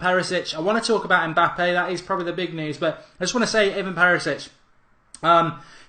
Perisic. I want to talk about Mbappe. That is probably the big news. But I just want to say, Ivan Perisic,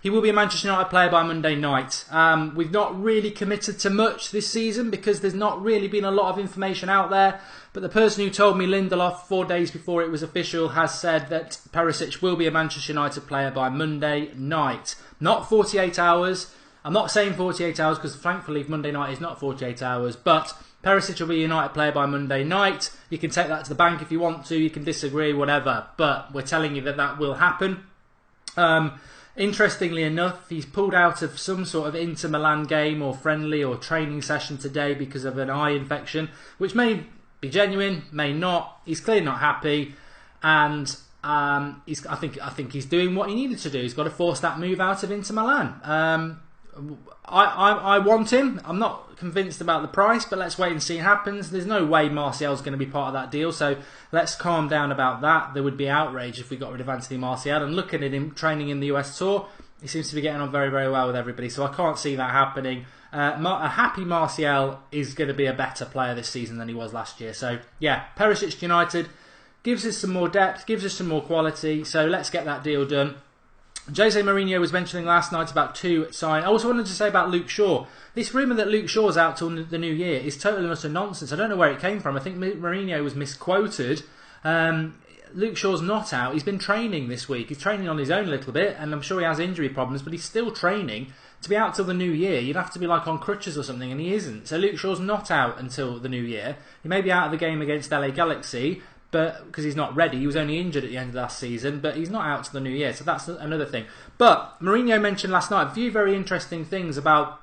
he will be a Manchester United player by Monday night. We've not really committed to much this season because there's not really been a lot of information out there. But the person who told me, Lindelof, 4 days before it was official, has said that Perisic will be a Manchester United player by Monday night. Not 48 hours. I'm not saying 48 hours because thankfully Monday night is not 48 hours. But Perisic will be a United player by Monday night. You can take that to the bank if you want to. You can disagree, whatever. But we're telling you that that will happen. Interestingly enough, he's pulled out of some sort of Inter Milan game or friendly or training session today because of an eye infection, which may be genuine, may not. He's clearly not happy, and I think he's doing what he needed to do. He's got to force that move out of Inter Milan. I want him. I'm not convinced about the price, but let's wait and see what happens. There's no way Martial's going to be part of that deal, so let's calm down about that. There would be outrage if we got rid of Anthony Martial. And looking at him training in the US tour, he seems to be getting on very, very well with everybody, so I can't see that happening. A happy Martial is going to be a better player this season than he was last year. So yeah, Perisic to United gives us some more depth, gives us some more quality, so let's get that deal done. Jose Mourinho was mentioning last night about 2 sign. I also wanted to say about Luke Shaw. This rumour that Luke Shaw's out till the new year is totally utter nonsense. I don't know where it came from. I think Mourinho was misquoted. Luke Shaw's not out. He's been training this week. He's training on his own a little bit, and I'm sure he has injury problems, but he's still training. To be out till the new year, you'd have to be like on crutches or something, and he isn't. So Luke Shaw's not out until the new year. He may be out of the game against LA Galaxy, but because he's not ready. He was only injured at the end of last season, but he's not out to the new year, so that's another thing. But Mourinho mentioned last night a few very interesting things about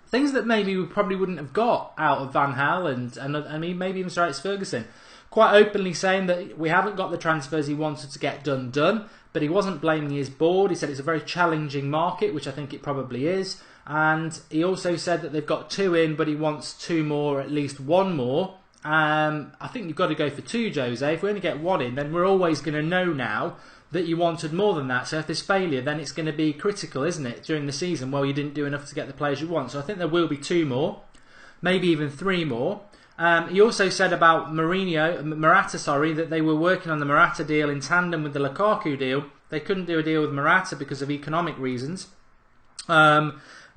things that maybe we probably wouldn't have got out of Van Gaal and maybe even Sir Alex Ferguson. Quite openly saying that we haven't got the transfers he wanted to get done, but he wasn't blaming his board. He said it's a very challenging market, which I think it probably is. And he also said that they've got 2 in, but he wants 2 more, at least 1 more. I think you've got to go for 2, Jose. If we only get 1 in, then we're always going to know now that you wanted more than that. So if there's failure, then it's going to be critical, isn't it, during the season? Well, you didn't do enough to get the players you want. So I think there will be 2 more, maybe even 3 more. He also said about Morata, that they were working on the Morata deal in tandem with the Lukaku deal. They couldn't do a deal with Morata because of economic reasons.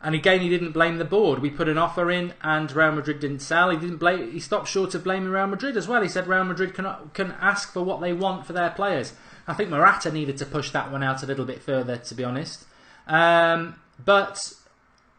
And again, he didn't blame the board. We put an offer in, and Real Madrid didn't sell. He stopped short of blaming Real Madrid as well. He said Real Madrid can ask for what they want for their players. I think Morata needed to push that one out a little bit further, to be honest. But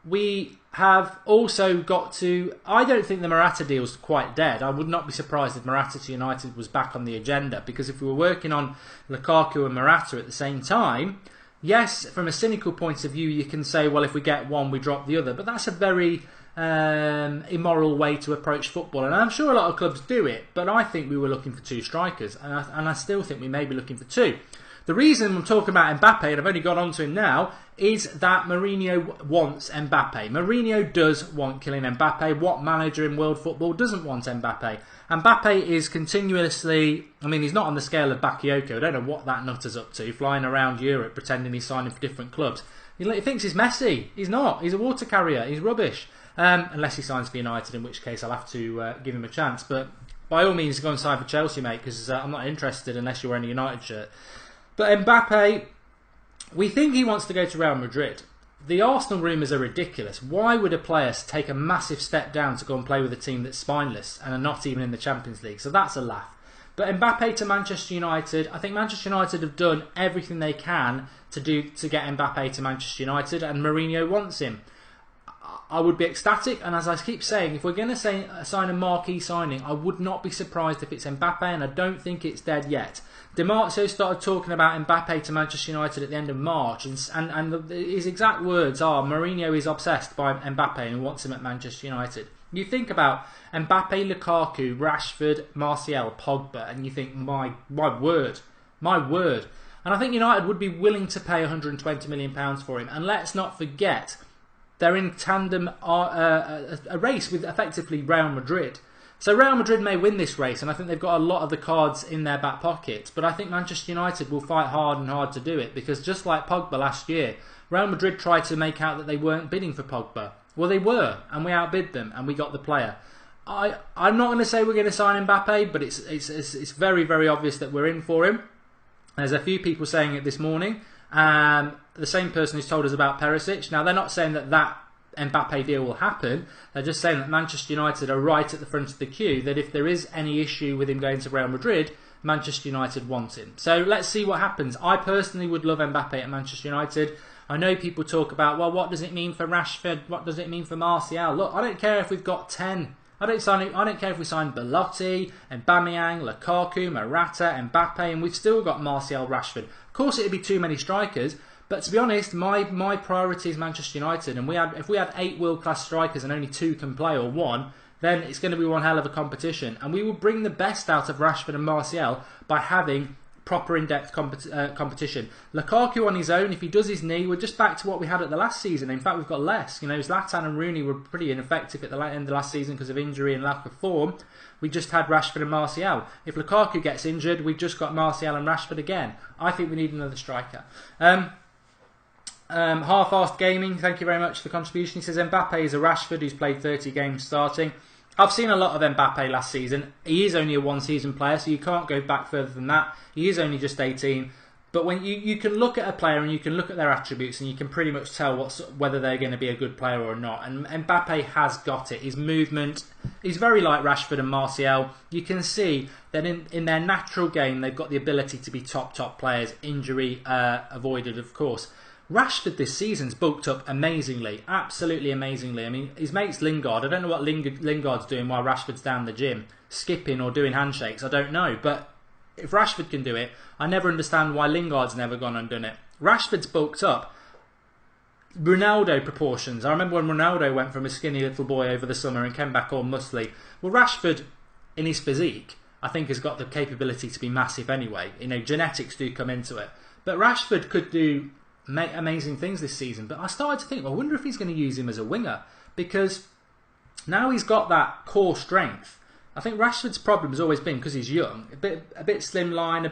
we have also got to... I don't think the Morata deal's quite dead. I would not be surprised if Morata to United was back on the agenda, because if we were working on Lukaku and Morata at the same time... Yes, from a cynical point of view, you can say, well, if we get one, we drop the other. But that's a very immoral way to approach football. And I'm sure a lot of clubs do it, but I think we were looking for 2 strikers. And I still think we may be looking for 2. The reason I'm talking about Mbappe, and I've only got on to him now, is that Mourinho wants Mbappe. Mourinho does want Kylian Mbappe. What manager in world football doesn't want Mbappe? Mbappe is continuously... I mean, he's not on the scale of Bakayoko. I don't know what that nutter's up to, flying around Europe pretending he's signing for different clubs. He thinks he's Messi. He's not. He's a water carrier. He's rubbish. Unless he signs for United, in which case I'll have to give him a chance. But by all means, go and sign for Chelsea, mate, because I'm not interested unless you're wearing a United shirt. But Mbappe, we think he wants to go to Real Madrid. The Arsenal rumours are ridiculous. Why would a player take a massive step down to go and play with a team that's spineless and are not even in the Champions League? So that's a laugh. But Mbappe to Manchester United, I think Manchester United have done everything they can to get Mbappe to Manchester United, and Mourinho wants him. I would be ecstatic, and as I keep saying, if we're going to sign a marquee signing, I would not be surprised if it's Mbappe, and I don't think it's dead yet. Di Marzio started talking about Mbappe to Manchester United at the end of March, and his exact words are, Mourinho is obsessed by Mbappe and wants him at Manchester United. You think about Mbappe, Lukaku, Rashford, Martial, Pogba, and you think, my word. And I think United would be willing to pay £120 million for him. And let's not forget, they're in tandem a race with effectively Real Madrid. So Real Madrid may win this race, and I think they've got a lot of the cards in their back pocket. But I think Manchester United will fight hard to do it, because just like Pogba last year, Real Madrid tried to make out that they weren't bidding for Pogba. Well, they were, and we outbid them, and we got the player. I'm not going to say we're going to sign Mbappe, but it's very, very obvious that we're in for him. There's a few people saying it this morning. The same person who's told us about Perisic. Now, they're not saying that Mbappe deal will happen. They're just saying that Manchester United are right at the front of the queue, that if there is any issue with him going to Real Madrid, Manchester United want him. So let's see what happens. I personally would love Mbappe at Manchester United. I know people talk about, well, what does it mean for Rashford? What does it mean for Martial? Look, I don't care if we've got 10. I don't care if we sign Belotti, Aubameyang, Lukaku, Morata, Mbappe, and we've still got Martial, Rashford. Of course, it'd be too many strikers, but to be honest, my priority is Manchester United, and if we had 8 world-class strikers and only 2 can play, or 1, then it's going to be one hell of a competition. And we will bring the best out of Rashford and Martial by having proper in-depth competition. Lukaku on his own, if he does his knee, we're just back to what we had at the last season. In fact, we've got less. You know, Zlatan and Rooney were pretty ineffective at the end of the last season because of injury and lack of form. We just had Rashford and Martial. If Lukaku gets injured, we've just got Martial and Rashford again. I think we need another striker. Half-Arsed Gaming, thank you very much for the contribution. He says Mbappe is a Rashford who's played 30 games starting. I've seen a lot of Mbappe last season. He is only a one-season player, so you can't go back further than that. He is only just 18. But when you can look at a player and you can look at their attributes and you can pretty much tell whether they're going to be a good player or not. And Mbappe has got it. His movement, he's very like Rashford and Martial. You can see that in their natural game, they've got the ability to be top players. Injury avoided, of course. Rashford this season's bulked up amazingly, absolutely amazingly. I mean, his mate's Lingard. I don't know what Lingard's doing while Rashford's down the gym, skipping or doing handshakes. I don't know, but if Rashford can do it, I never understand why Lingard's never gone and done it. Rashford's bulked up. Ronaldo proportions. I remember when Ronaldo went from a skinny little boy over the summer and came back all muscly. Well, Rashford, in his physique, I think has got the capability to be massive anyway. You know, genetics do come into it. But Rashford could do amazing things this season, but I started to think, well, I wonder if he's going to use him as a winger, because now he's got that core strength. I think Rashford's problem has always been, because he's young, a bit slimline,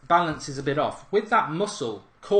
balance is a bit off. With that muscle core,